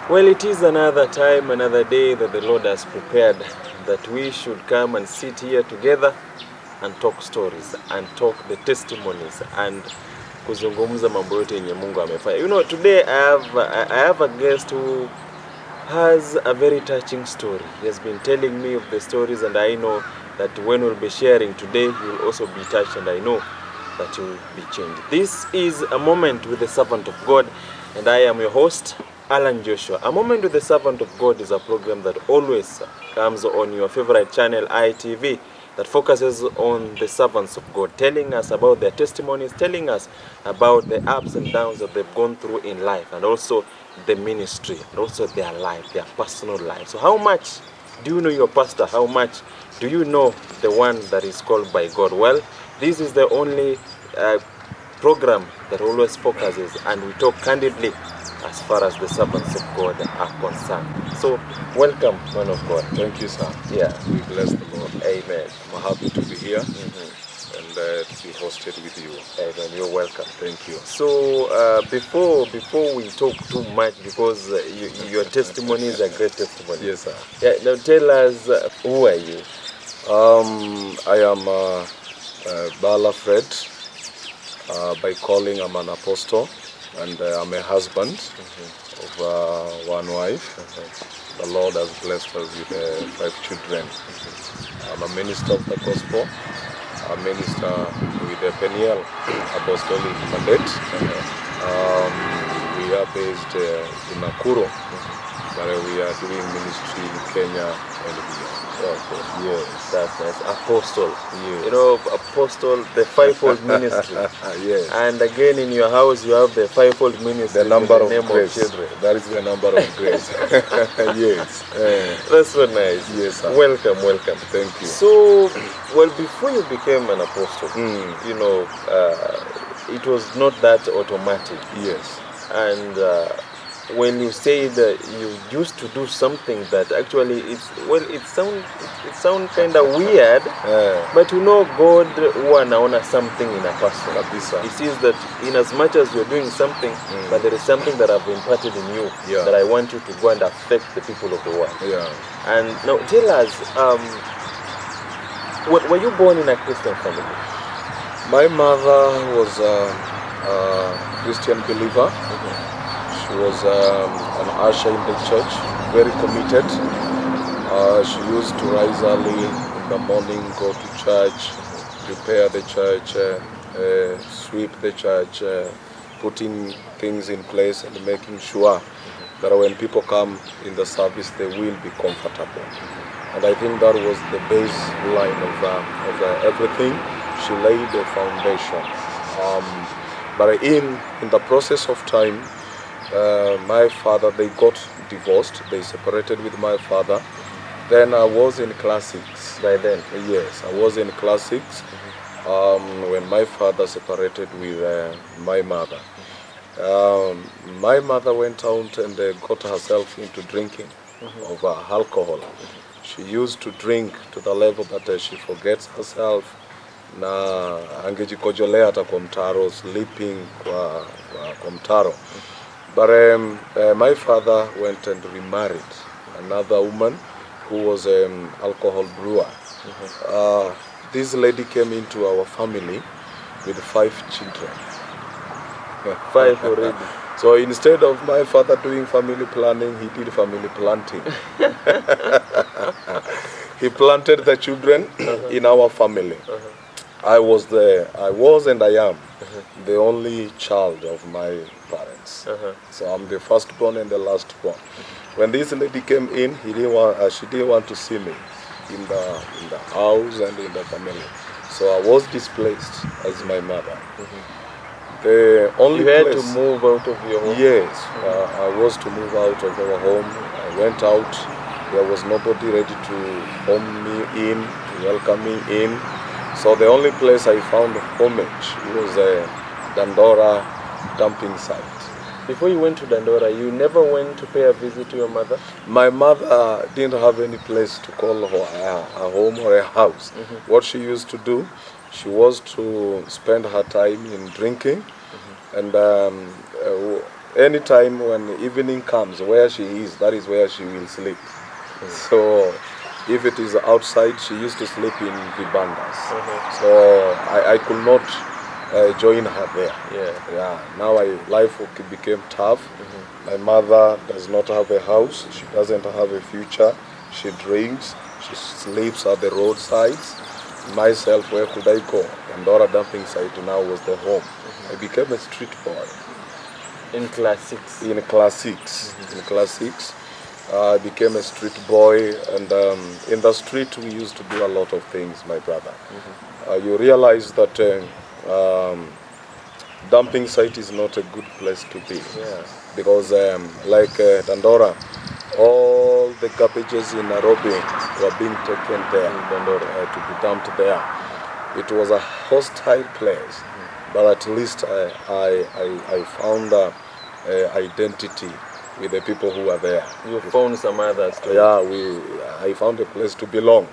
Well, it is another time, another day that the Lord has prepared that we should come and sit here together and talk stories and talk the testimonies and kuzungumza mambo yote yenye Mungu amefanya. You know, today I have a guest who has a very touching story. He has been telling me of the stories, and I know that when we'll be sharing today, he will also be touched, and I know that he will be changed. This is A Moment with the Servant of God, and I am your host, Alan Joshua. A Moment with the Servant of God is a program that always comes on your favorite channel, ITV, that focuses on the servants of God, telling us about their testimonies, telling us about the ups and downs that they've gone through in life, and also the ministry, and also their life, their personal life. So how much do you know your pastor? How much do you know the one that is called by God? Well, this is the only program that always focuses, and we talk candidly as far as the servants of God are concerned. So, welcome, man of God. Thank you, sir. Yeah. We bless the Lord. Amen. I'm happy to be here and to be hosted with you. Amen. You're welcome. Thank you. So, before we talk too much, because your testimony is a great testimony. Yes, sir. Yeah. Now, tell us, who are you? I am Ballah Fred. By calling, I'm an apostle, and I'm a husband of one wife. The Lord has blessed us with 5 children. I'm a minister of the gospel. I minister with the Peniel Apostolic Mandate. We are based in Nakuru, but we are doing ministry in Kenya and beyond. Okay. Yes, that's nice. Apostle. Yes. You know, apostle, the fivefold ministry. Yes. And again, in your house, you have the fivefold ministry. The number of name grace. Of children. That is the number of grace. Yes. That's so nice. Yes, sir. Welcome, welcome. Thank you. So, well, before you became an apostle, Mm. you know, it was not that automatic. Yes. And when you say that you used to do something that actually it sound kind of weird, but you know God anaona something in a person. He sees that in as much as you're doing something, but there is something that I've imparted in you that I want you to go and affect the people of the world. Yeah. And now tell us, were you born in a Christian family? My mother was a Christian believer. She was an usher in the church, very committed. She used to rise early in the morning, go to church, prepare the church, sweep the church, putting things in place and making sure that when people come in the service, they will be comfortable. And I think that was the baseline of everything. She laid the foundation. But in the process of time, my father, they got divorced. They separated with my father. Then I was in class 6. By then? Yes, I was in class 6 when my father separated with my mother. My mother went out and got herself into drinking of alcohol. She used to drink to the level that she forgets herself. Na angejikojolea hata kwa mtaro, sleeping kwa mtaro. But my father went and remarried another woman who was an alcohol brewer. This lady came into our family with 5 children. 5 already. So instead of my father doing family planning, he did family planting. He planted the children in our family. I was and I am the only child of my parents. So I'm the firstborn and the lastborn. When this lady came in, she didn't want to see me in the house and in the family. So I was displaced as my mother. The only you had place, to move out of your home? Yes, I was to move out of our home. I went out. There was nobody ready to home me in, to welcome me in. So the only place I found homage was a Dandora dumping site. Before you went to Dandora, you never went to pay a visit to your mother? My mother didn't have any place to call her a home or a house. What she used to do, she was to spend her time in drinking. And anytime when evening comes, where she is, that is where she will sleep. So if it is outside, she used to sleep in vibandas. So I could not join her there. Yeah. Now life became tough. My mother does not have a house. She doesn't have a future. She drinks. She sleeps at the roadsides. Myself, where could I go? Dandora dumping site now was the home. I became a street boy. In class 6? In class 6. In class 6. I became a street boy, and in the street we used to do a lot of things, my brother. You realize that dumping site is not a good place to be. Because like Dandora, all the garbages in Nairobi were being taken there to be dumped there. It was a hostile place, but at least I found identity with the people who were there. You found some others too? Yeah, I found a place to belong.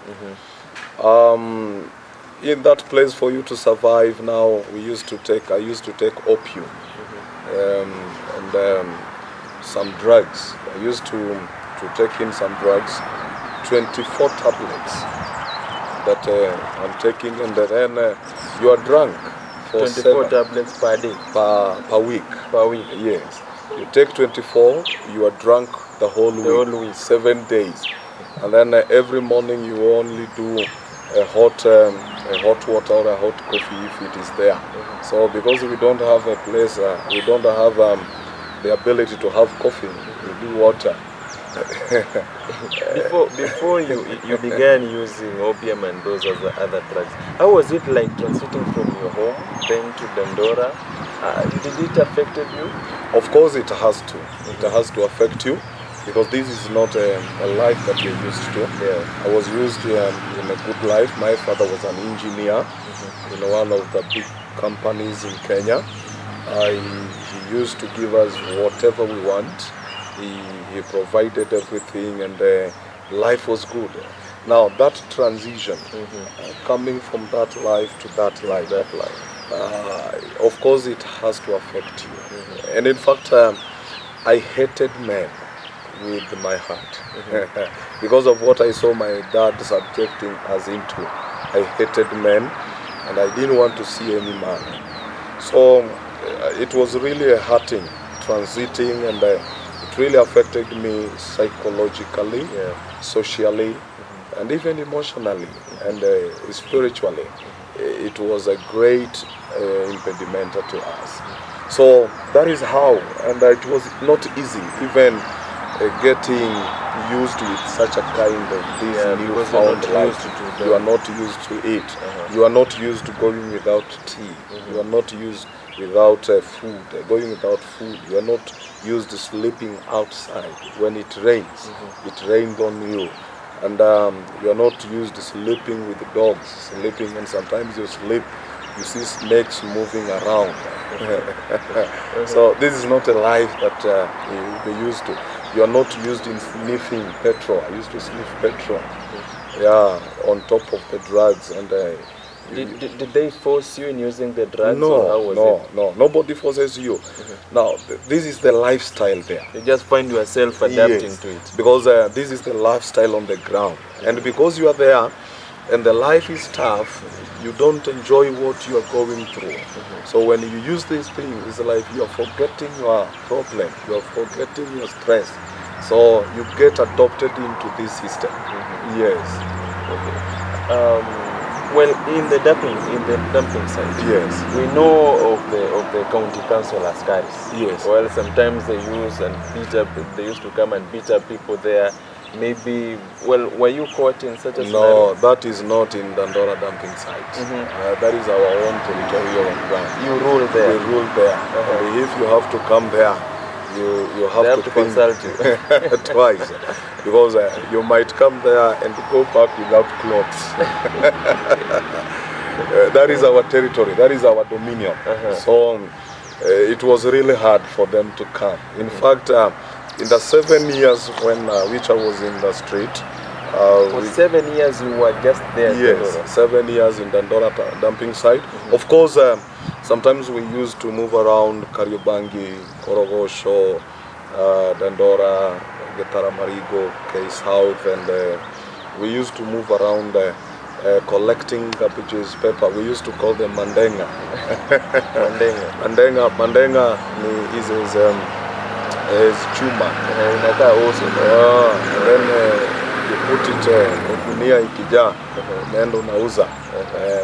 In that place, for you to survive now, I used to take opium and some drugs. I used to take in some drugs, 24 tablets that I'm taking, and then you are drunk for 24 tablets per day? Per week. Per week? Yes. You take 24, you are drunk the whole week. 7 days. And then every morning you only do a hot water or a hot coffee if it is there. So because we don't have a place, we don't have the ability to have coffee, we do water. Before you began using opium and those other drugs, how was it like transiting from your home then to Dandora? Did it affect you? Of course it has to. It has to affect you, because this is not a life that you're used to. I was used in a good life. My father was an engineer in one of the big companies in Kenya. He used to give us whatever we want. He provided everything, and life was good. Now that transition, coming from that life to that life, of course it has to affect you. And in fact, I hated men with my heart because of what I saw my dad subjecting us into. I hated men, and I didn't want to see any man. So it was really a hurting transiting, and it really affected me psychologically, socially, and even emotionally and spiritually. It was a great impediment to us. So that is how, and it was not easy even getting used with such a kind of this newfound life. You are not used to it. You are not used to going without tea. You are not used without food, going without food. You are not used to sleeping outside. When it rains, it rains on you. And you are not used to sleeping with the dogs, sleeping, and sometimes you sleep, you see snakes moving around. So this is not a life that you'll be used to. You are not used in sniffing petrol. I used to sniff petrol, on top of the drugs. And did they force you in using the drugs? No. Nobody forces you. Now, this is the lifestyle there. You just find yourself adapting to it. Because this is the lifestyle on the ground. And because you are there, and the life is tough, you don't enjoy what you are going through. So when you use these things, it's like you are forgetting your problem, you are forgetting your stress. So you get adopted into this system. Yes. Well, in the dumping site, we know of the county council askaris. Well, sometimes they used to come and beat up people there. Maybe, well, were you caught in such a scenario? No, that is not in Dandora dumping site. That is our own territorial ground. You rule there? We rule there. And if you have to come there, you have to consult you twice, because you might come there and go back without clothes. That is our territory. That is our dominion. So it was really hard for them to come. In fact, in the 7 years which I was in the street, for 7 years you were just there? Yes, 7 years in Dandora dumping site. Of course, Sometimes we used to move around Kariobangi, Korogosho, Dandora, Getaramarigo, K South, and we used to move around collecting cabbages, pepper. We used to call them mandenga. Mandenga is chuma. And then you put it kunia ikija, nendo nauza.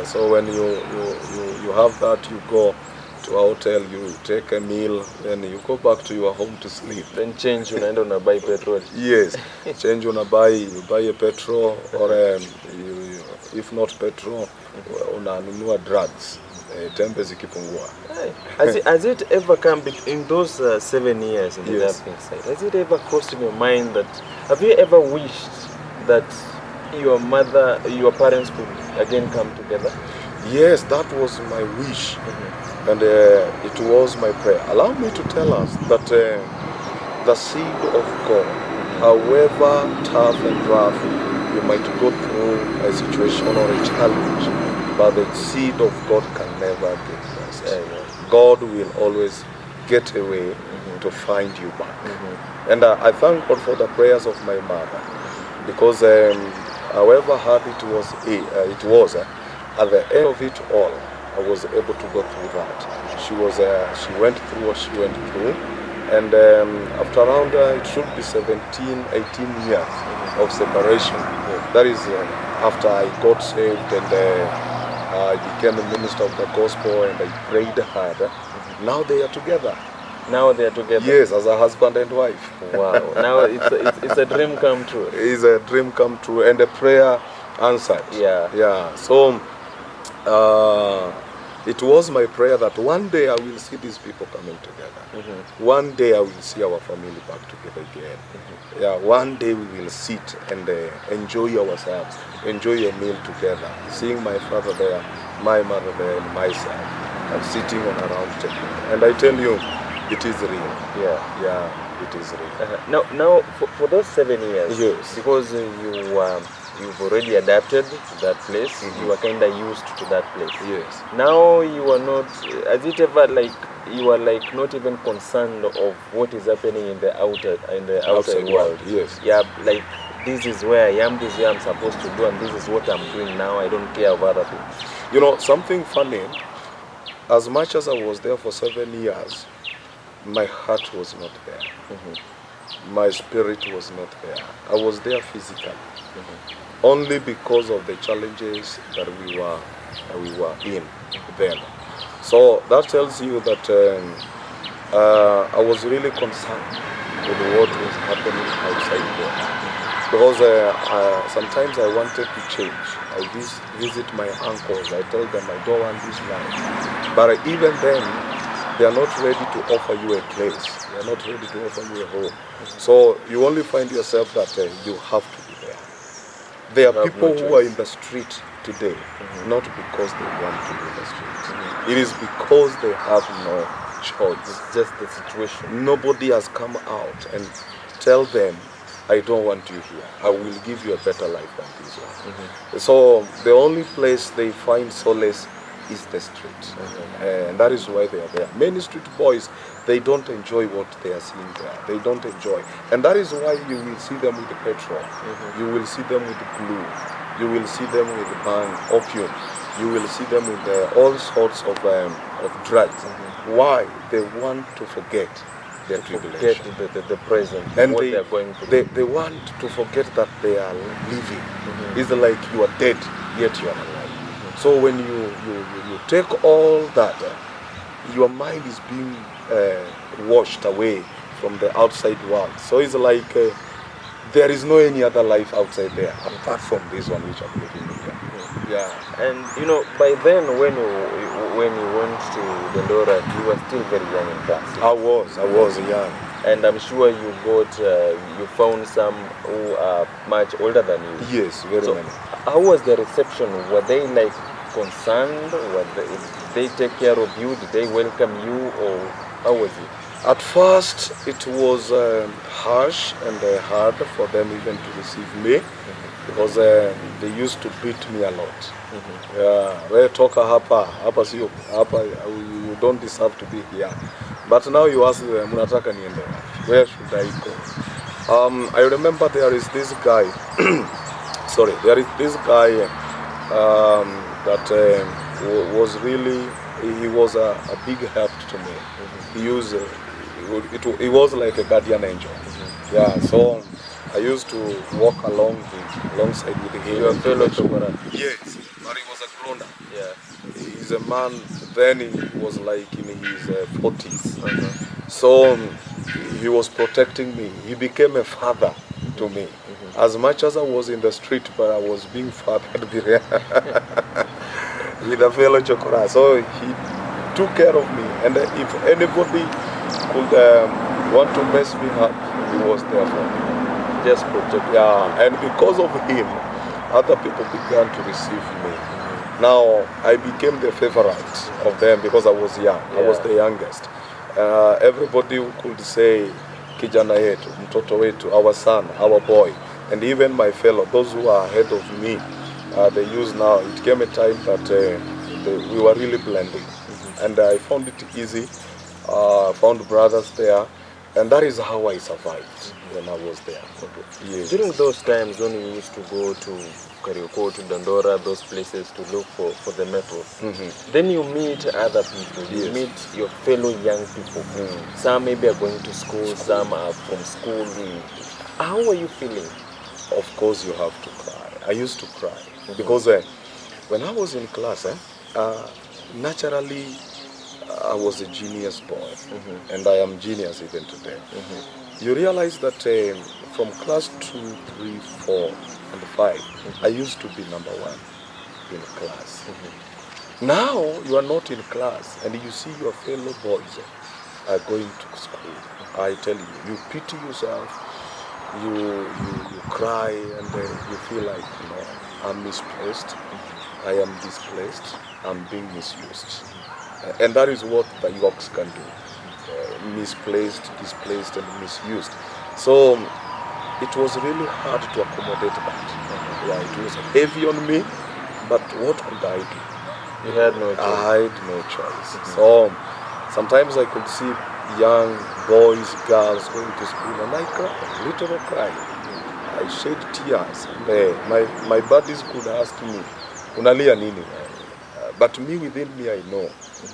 So when you have that, you go to a hotel, you take a meal, then you go back to your home to sleep. Then change, unaenda unabuy petrol. Yes, change you buy a petrol, or if not petrol, unanunua drugs. Tembe zikipungua. Has it ever come in those 7 years in the dumping site? Has it ever crossed in your mind that, have you ever wished that your parents could again come together? Yes, that was my wish, and it was my prayer. Allow me to tell us that the seed of God, however tough and rough you might go through a situation or a challenge, but the seed of God can never get lost. God will always get a way to find you back. And I thank God for the prayers of my mother, because however hard it was, at the end of it all, I was able to go through that. She went through what she went through, and after around it should be 17, 18 years of separation. That is after I got saved, and I became a minister of the gospel, and I prayed hard. Now they are together. Now they are together? Yes, as a husband and wife. Wow. Now it's a dream come true. It's a dream come true, and a prayer answered. Yeah. So it was my prayer that one day I will see these people coming together. One day I will see our family back together again. Yeah, one day we will sit and enjoy ourselves, enjoy a meal together, seeing my father there, my mother there, and myself, and sitting on a round table. And I tell you, it is real. Yeah, it is real. Now for those 7 years, yes, because you've already adapted to that place, you are kind of used to that place. Yes. Now you are not, has it ever you are not even concerned of what is happening in the outside world? Yes. Yeah, like this is where I am, this is where I'm supposed to do, and this is what I'm doing now. I don't care about other things. You know, something funny, as much as I was there for 7 years, my heart was not there. My spirit was not there. I was there physically. Only because of the challenges that we were in then. So that tells you that I was really concerned with what was happening outside there. Because sometimes I wanted to change. I visit my uncles. I tell them I don't want this life. But even then, they are not ready to offer you a place. They are not ready to offer you a home. So you only find yourself that you have to be there. There are people who are in the street today, not because they want to be in the street. It is because they have no choice. It's just the situation. Nobody has come out and tell them, I don't want you here. I will give you a better life than this one. So the only place they find solace is the street. And that is why they are there. Many street boys, they don't enjoy what they are seeing there. They don't enjoy. And that is why you will see them with the petrol. You will see them with glue. You will see them with opium. You will see them with all sorts of drugs. Why? They want to forget their tribulation. Forget the present, and what they are going through. They want to forget that they are living. It's like you are dead, yet you are alive. So when you take all that, your mind is being washed away from the outside world. So it's like there is no any other life outside there apart from this one which I'm living here. Yeah. And by then when you went to Dandora, you were still very young in class. I was young. And I'm sure you found some who are much older than you. Yes, very many. How was the reception? Were they concerned? Did they take care of you? Did they welcome you? Or how was it? At first, it was harsh and hard for them even to receive me because they used to beat me a lot. Yeah, we toka hapa sio hapa, you don't deserve to be here. But now you ask them, "Munataka niende wapi? Where should I go?" I remember there is this guy. Sorry, there is this guy that was really. He was a big help to me. He was like a guardian angel. Yeah, so I used to walk alongside with him. Your fellow Chokora. Yes, but he was a grown up. Yeah. He's a man. Then he was like in his 40s. So he was protecting me. He became a father to me. As much as I was in the street, but I was being fathered with a fellow Chokora. So he took care of me, and if anybody could want to mess me up, he was there for me. Just protect. Yeah, and because of him, other people began to receive me. Now I became the favorite of them because I was young. I was the youngest. Everybody could say, "Kijana yetu, mtoto wetu, our son, our boy," and even my fellow, those who are ahead of me, they use now. It came a time that we were really blending, and I found it easy. Found brothers there, and that is how I survived when I was there. Yes. During those times when you used to go to Karioko, to Dandora, those places to look for the metal, then you meet other people. You meet your fellow young people. Some maybe are going to school, some are from school. How are you feeling? Of course, you have to cry. I used to cry because when I was in class, naturally, I was a genius boy, and I am genius even today. You realize that from class 2, 3, 4, and 5, I used to be number 1 in class. Now you are not in class, and you see your fellow boys are going to school. I tell you, you pity yourself, you cry, and you feel like, I'm misplaced, I am displaced, I'm being misused. And that is what the yokes can do. Misplaced, displaced, and misused. So it was really hard to accommodate that. Yeah, it was heavy on me, but what could I do? You had no choice. I had no choice. So sometimes I could see young boys, girls going to school, and I cried, literal crying. I shed tears. My buddies could ask me, "Unalia nini?" But me, within me, I know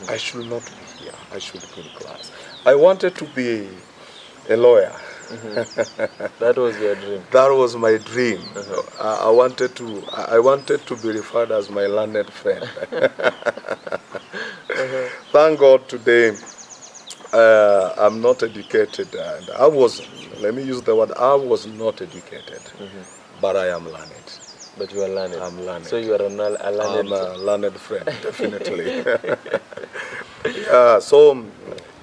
I should not be here. I should be in class. I wanted to be a lawyer. That was your dream. That was my dream. I wanted to be referred as my learned friend. Thank God today I'm not educated. And let me use the word, I was not educated, but I am learned. But you are learned. I'm learned. So you are a learned. I'm a learned friend, definitely. Yeah, so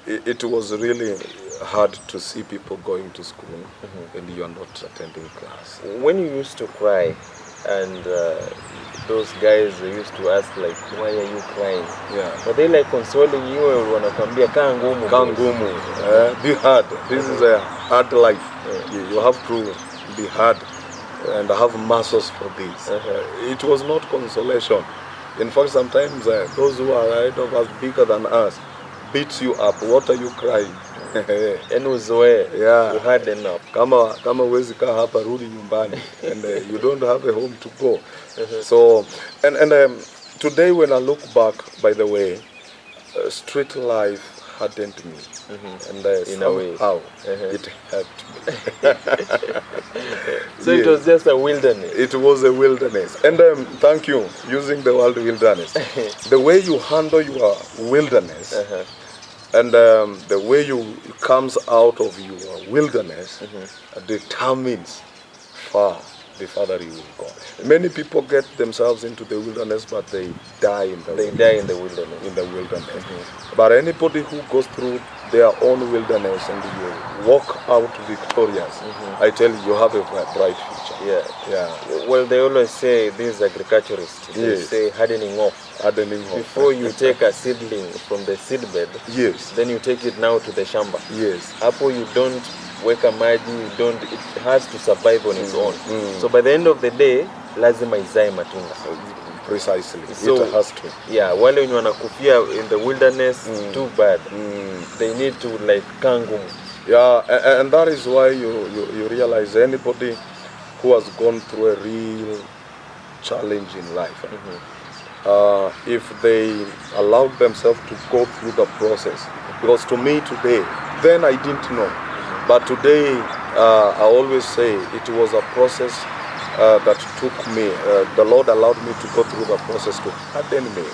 it was really hard to see people going to school and you are not attending class. When you used to cry, and those guys used to ask like, "Why are you crying?" Yeah. But they like consoling you, wanakwambia kaa ngumu. Kaa ngumu. Be hard. This is a hard life. You have to be hard and have muscles for this. It was not consolation. In fact, sometimes those who are ahead of us, bigger than us, beats you up. What are you crying? And uzoe, yeah. You had enough. Kama huwezi kaa hapa, rudi nyumbani, and you don't have a home to go. So, and today when I look back, by the way, street life hardened me, and in a way, it helped me. So it was just a wilderness. It was a wilderness, and thank you using the word wilderness. The way you handle your wilderness. And the way you comes out of your wilderness determines far the further you will go. Many people get themselves into the wilderness, but they die in the wilderness. But anybody who goes through their own wilderness and you walk out victorious, I tell you, you have a bright future. Yeah. Well, they always say, these agriculturists, they say hardening off. Before you take a seedling from the seedbed, then you take it now to the shamba. Apple, you don't weka maji, it has to survive on its own. So by the end of the day, lazima izae matunda. Precisely. So, it has to. Yeah, wale wenye wanakufia in the wilderness, too bad. They need to like kangum. Yeah, and that is why you realize anybody who has gone through a real challenge in life, if they allowed themselves to go through the process, because to me today, then I didn't know, but today I always say it was a process that took me, the Lord allowed me to go through the process to harden me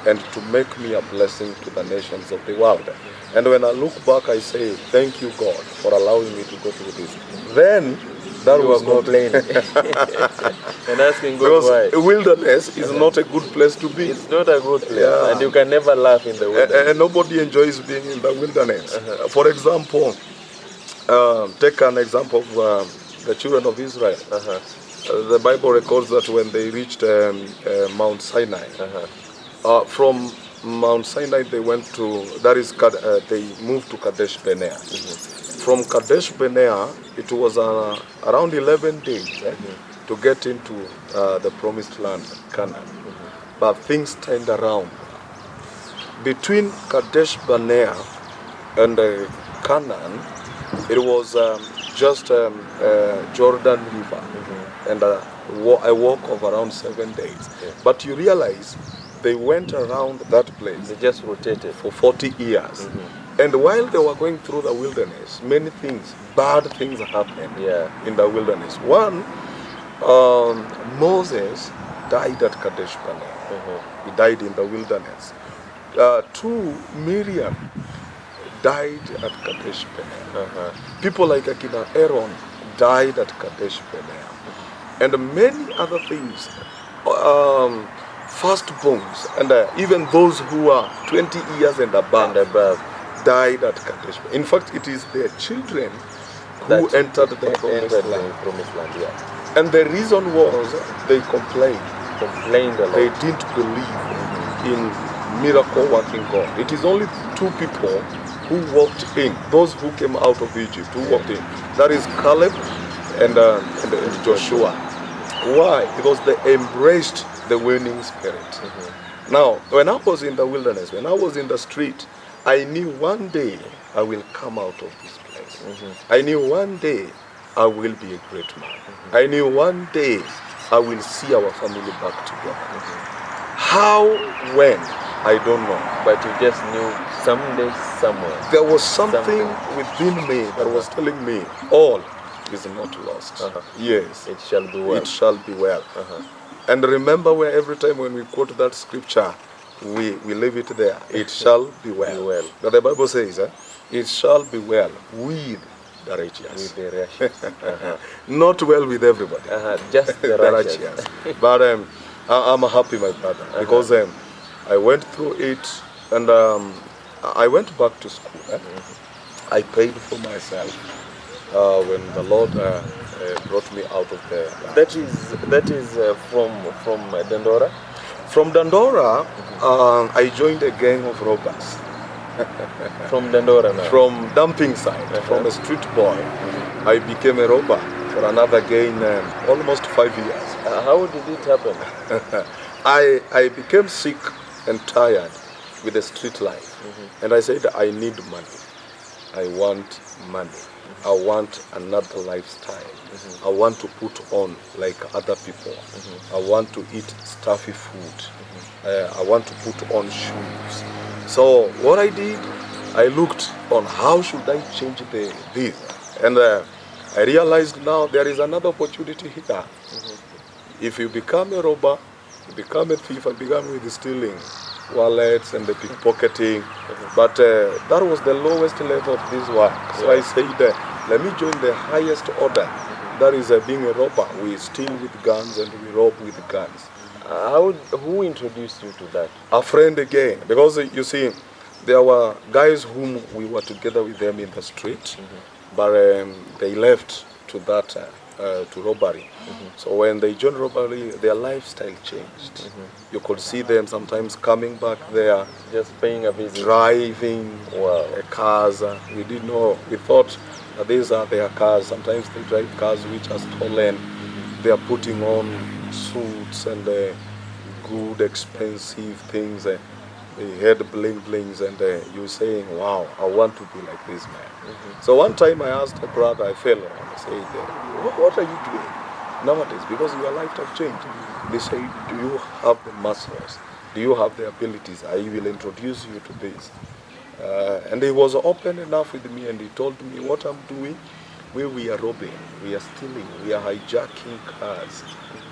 and to make me a blessing to the nations of the world. And when I look back, I say, thank you, God, for allowing me to go through this. Then, that you was not complaining and asking God because why. Wilderness is not a good place to be. It's not a good place, and you can never laugh in the wilderness. And nobody enjoys being in the wilderness. For example, take an example of the children of Israel. The Bible records that when they reached Mount Sinai, from Mount Sinai they went to, they moved to Kadesh Barnea. From Kadesh Barnea, it was around 11 days to get into the promised land, Canaan. But things turned around. Between Kadesh Barnea and Canaan, it was just Jordan River and a walk of around 7 days. But you realize they went around that place. They just rotated for 40 years. And while they were going through the wilderness, many things, bad things happened in the wilderness. One, Moses died at Kadesh Barnea. He died in the wilderness. Two, Miriam died at Kadesh Barnea. People like Akina Aaron died at Kadesh Barnea. And many other things, firstborns, and even those who are 20 years and above died at Kadesh. In fact, it is their children who entered the promised land. And the reason was they complained a lot. They didn't believe in miracle working God. It is only two people who walked in, those who came out of Egypt, who walked in. That is Caleb and Joshua. Why? Because they embraced the winning spirit. Now, when I was in the wilderness, when I was in the street, I knew one day I will come out of this place. I knew one day I will be a great man. I knew one day I will see our family back together. How, when, I don't know. But you just knew someday, somewhere. There was something within me that was telling me, all is not lost. Yes. It shall be well. It shall be well. And remember, where every time when we quote that scripture, we leave it there. It shall be well. But the Bible says, it shall be well with the righteous. With the righteous. Not well with everybody. Just the righteous. But I'm happy, my brother, because I went through it, and I went back to school. I paid for myself when the Lord brought me out of the land. That is from Dandora? From Dandora, I joined a gang of robbers. From Dandora now? From dumping site, from a street boy, I became a robber for another gain almost 5 years. How did it happen? I became sick and tired with the street life. And I said, I need money. I want money. I want another lifestyle. I want to put on like other people. I want to eat stuffy food. I want to put on shoes. So what I did, I looked on how should I change this. And I realized now there is another opportunity here. If you become a robber, you become a thief, I began with stealing wallets and the pickpocketing. But that was the lowest level of this work. So I said, let me join the highest order. That is being a robber. We steal with guns and we rob with guns. Who introduced you to that? A friend again, because you see, there were guys whom we were together with them in the street, but they left to that to robbery. So when they joined robbery, their lifestyle changed. You could see them sometimes coming back there, Just paying a visit. driving cars. We didn't know. We thought that these are their cars. Sometimes they drive cars which are stolen. They are putting on suits and good, expensive things. They had bling blings, and you saying, "Wow, I want to be like this man." So one time I asked a brother, I fell on. I said, "What are you doing nowadays? Because your life has changed." They say, "Do you have the muscles? Do you have the abilities? I will introduce you to this." And he was open enough with me, and he told me what I'm doing. We are robbing, we are stealing, we are hijacking cars,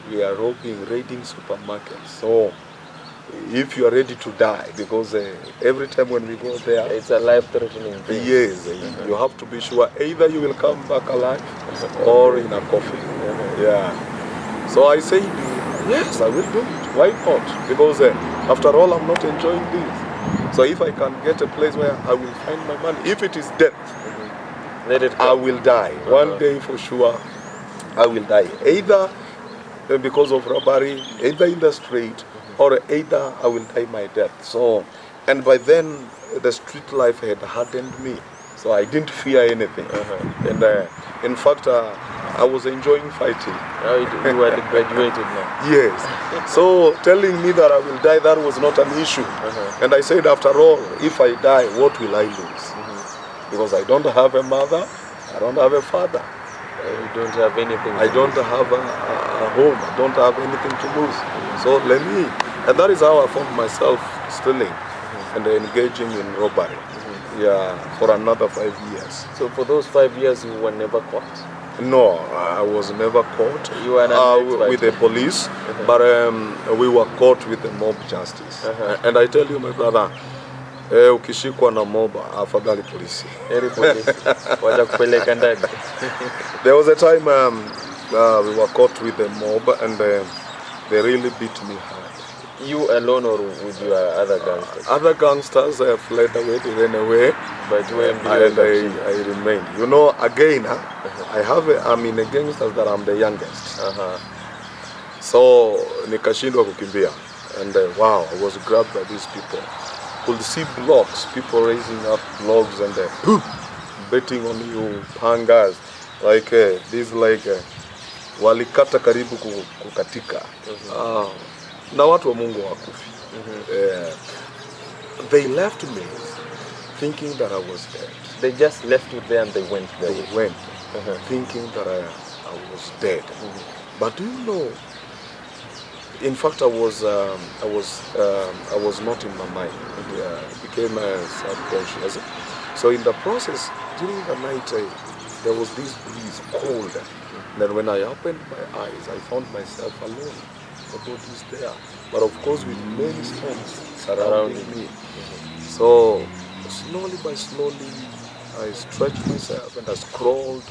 we are robbing, raiding supermarkets. So if you are ready to die, because every time when we go there, It's a life-threatening thing. yes, you have to be sure either you will come back alive or in a coffin. Yeah. So I said, yes, I will do it. Why not? Because after all, I'm not enjoying this. So if I can get a place where I will find my money, if it is death, Let it I come. will die. One day for sure, I will die. Either because of robbery, either in the street, or either I will die my death. So, and by then, the street life had hardened me. So I didn't fear anything. And in fact, I was enjoying fighting. Now you are graduated now. Yes. So telling me that I will die, that was not an issue. And I said, after all, if I die, what will I lose? Because I don't have a mother, I don't have a father. You don't have anything. I don't have a home, I don't have anything to lose. So let me, and that is how I found myself stealing and engaging in robbery. Yeah, for another 5 years. So for those 5 years, you were never caught. No, I was never caught You were an with the police, but we were caught with the mob justice. And I tell you, my brother, ukishikwa na mob, afadhali polisi. Heri polisi. Wacha kupeleka ndani. There was a time we were caught with the mob, and they really beat me hard. You alone or with your other gangsters? Other gangsters fled away, they ran away, But you were and I remained. You know, again, I'm in a gangsters that I'm the youngest. So nikashindwa kukimbia, and wow, I was grabbed by these people. Could see blocks, people raising up blocks and betting on you, pangas, like this, like walikata karibu kukatika. Na watu wa Mungu wakufi. They left me thinking that I was dead. They just left you there and they went there. They went thinking that I was dead. But do you know? In fact, I was not in my mind. It became subconscious. So in the process, during the night, there was this breeze, cold. Then when I opened my eyes, I found myself alone. The boat is there, but of course with many stones surrounding me. So slowly by slowly, I stretched myself and I crawled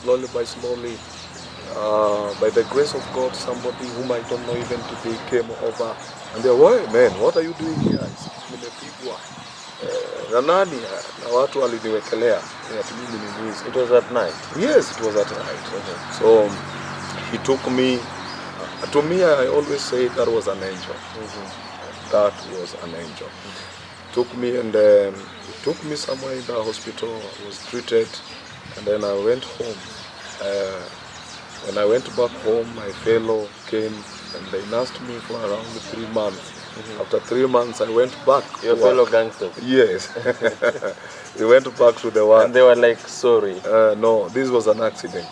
slowly by slowly. By the grace of God, somebody whom I don't know even today came over, and they were, "Hey, man, what are you doing here?" I said, "Nimepigwa na nani?" Na watu waliniwekelea ati mimi ni mwizi. It was at night? Yes, it was at night. So he took me. To me, I always say that was an angel. That was an angel. Took me and took me somewhere in the hospital. I was treated, and then I went home. When I went back home, my fellow came and they nursed me for around 3 months. After 3 months, I went back. Your fellow gangsters? Yes. We went back to the work. And they were like, sorry. No, this was an accident.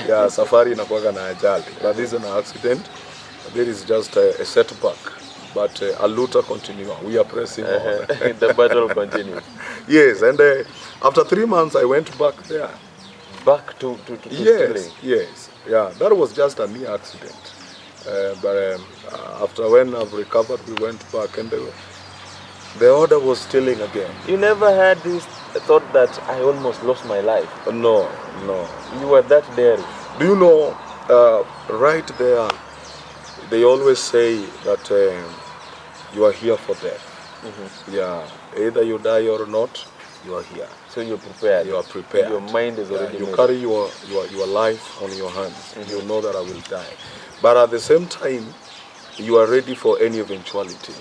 Yeah, safari inakuwaga na ajali. But this is an accident. There is just a setback. But a luta continua. We are pressing on. The battle continues. Yes, and after 3 months, I went back there. Back to stealing? Yes. Yeah, that was just a mere accident. But after when I've recovered, we went back, and the order was stealing again. You never had this thought that I almost lost my life. No, no. You were that daring. Do you know, right there, they always say that you are here for death. Yeah, either you die or not, you are here. So you're prepared. You are prepared. Your mind is already you made. carry your life on your hands. You know that I will die. But at the same time, you are ready for any eventuality.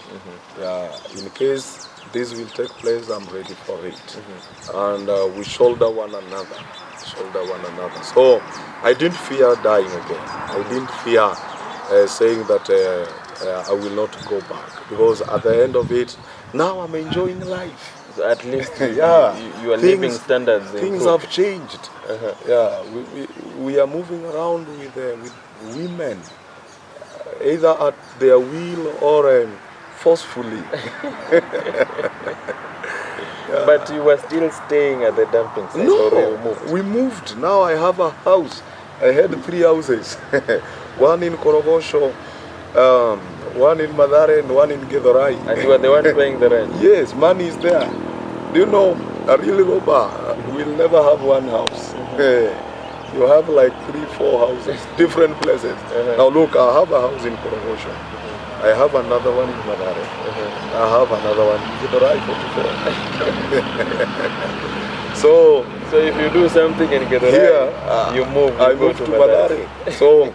In case this will take place, I'm ready for it. And we shoulder one another. So I didn't fear dying again. I didn't fear saying that I will not go back. Because at the end of it, now I'm enjoying life. So at least you are living standards. Things have changed. Yeah, we are moving around with women, either at their will or forcefully. But you were still staying at the dumping site? No, or you moved? We moved. Now I have a house. I had 3 houses. One in Korogosho, one in Madare, and one in Githurai. And you were the one paying the rent? Yes, money is there. Do you know, a real robber will never have one house. You have like 3-4 houses, different places. Now look, I have a house in Korogosho. I have another one in Madare. I have another one in Githurai 44. So if you do something in Githurai, you move. I move to Madare. So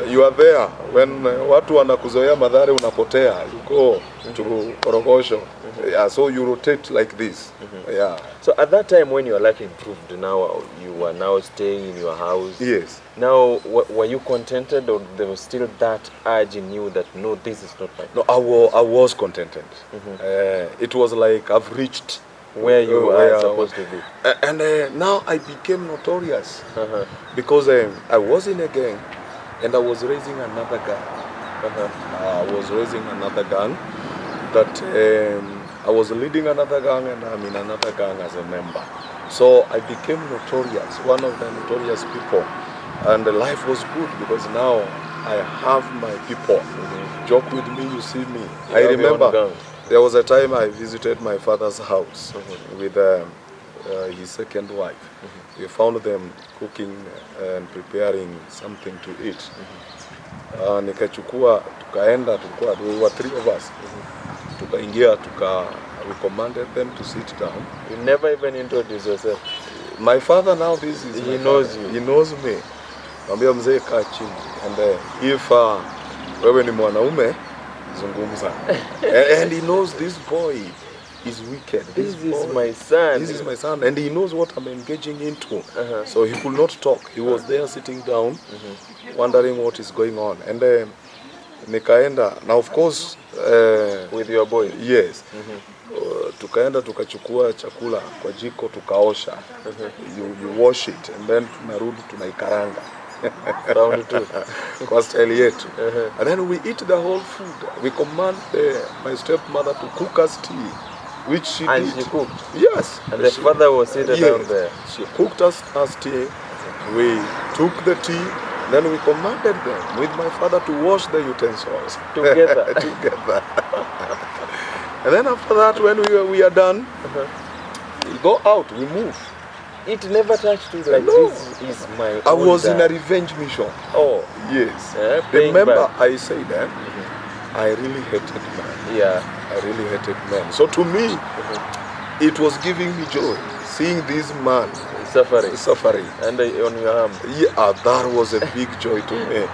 you are there. When watu wanakuzoea Madare unapotea, you go to Korogosho. Yeah, so you rotate like this. Yeah. So at that time when your life improved, now you are now staying in your house. Yes. Now, were you contented, or there was still that urge in you that no, this is not my No, I was contented. It was like I've reached where you are supposed to be. And now I became notorious because I was in a gang and I was raising another gang. I was raising another gang that I was leading another gang, and I'm in another gang as a member. So I became notorious, one of the notorious people. And the life was good because now I have my people. Joke with me, you see me. I remember there was a time I visited my father's house with his second wife. We found them cooking and preparing something to eat. Nikachukua, tukaenda, we were 3 of us. Tukaingia, we commanded them to sit down. You never even introduced yourself. My father now, he knows you. He knows me. Mwambia mzee kaa chini. And if wewe ni mwanaume, zungumza. And he knows this boy is wicked. This is my son. This is my son. And he knows what I'm engaging into. So he could not talk. He was there sitting down, wondering what is going on. And nikaenda. Now of course, with your boy? Yes. Tukaenda tukachukua chakula kwa jiko tukaosha. You wash it and then tunarudi tunaikaranga. Round 2. Kwa style yetu. And then we eat the whole food. We command my stepmother to cook us tea, which she did. And she cooked? Yes. And the father was seated down there? She cooked us tea. We took the tea. Then we commanded them with my father to wash the utensils together. And then after that, when we are done, we go out, we move. It never touched you like no. This is my I was dad. in a revenge mission. Oh. Yes. Remember, I said that I really hated men. Yeah. I really hated men. So to me, it was giving me joy, seeing this man suffering. And on your arm. Yeah, that was a big joy to me.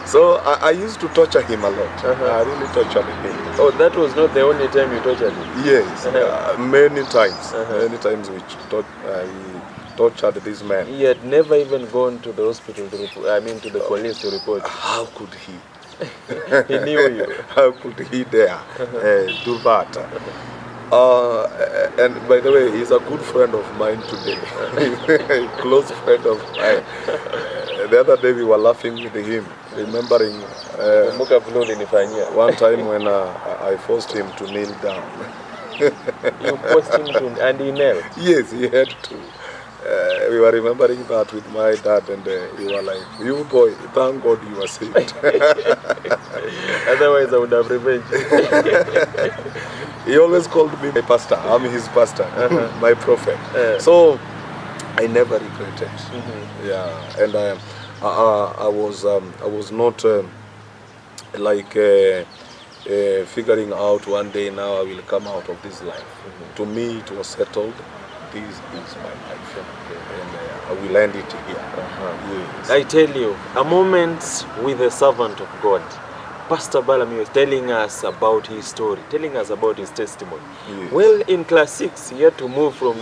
So I used to torture him a lot. I really tortured him. Oh, that was not the only time you tortured him? Yes, many times. Many times we tortured this man. He had never even gone to the hospital to to the police to report. How could he? He knew you. How could he dare do that? And by the way, he's a good friend of mine today. A close friend of mine. The other day we were laughing with him, remembering one time when I forced him to kneel down. You forced him to, and he knelt? Yes, he had to. We were remembering that with my dad, and we were like, "You boy, thank God you were saved." Otherwise, I would have revenged. He always called me my pastor. I'm his pastor, my prophet. So I never regretted. Yeah, and I was not like figuring out one day now I will come out of this life. To me, it was settled. This is my life, and I will end it here. Yes. I tell you, a moment with a servant of God. Pastor Ballah was telling us about his story, telling us about his testimony. Yes. Well, in class 6, he had to move from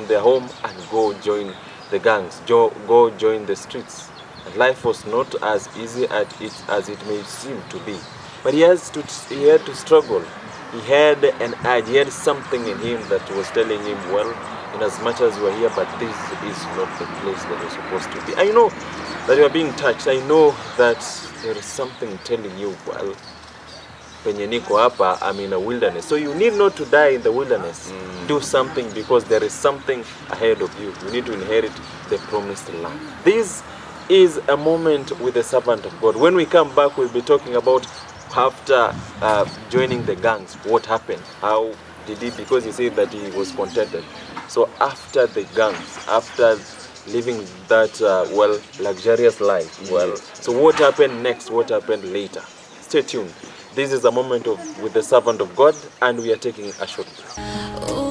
their home and go join the gangs, go join the streets. And life was not as easy as it may seem to be. But he had to struggle. He had an urge, he had something in him that was telling him, well, in as much as you are here, but this is not the place that you're supposed to be. I know that you are being touched. I know that there is something telling you, well, penye niko hapa, I'm in a wilderness. So you need not to die in the wilderness. Do something, because there is something ahead of you. You need to inherit the promised land. This is a moment with the servant of God. When we come back, we'll be talking about after joining the gangs, what happened? How did he, because he said that he was contented. So after the gangs, after living that luxurious life, so what happened next? What happened later? Stay tuned. This is a moment with the servant of God, and we are taking a short break.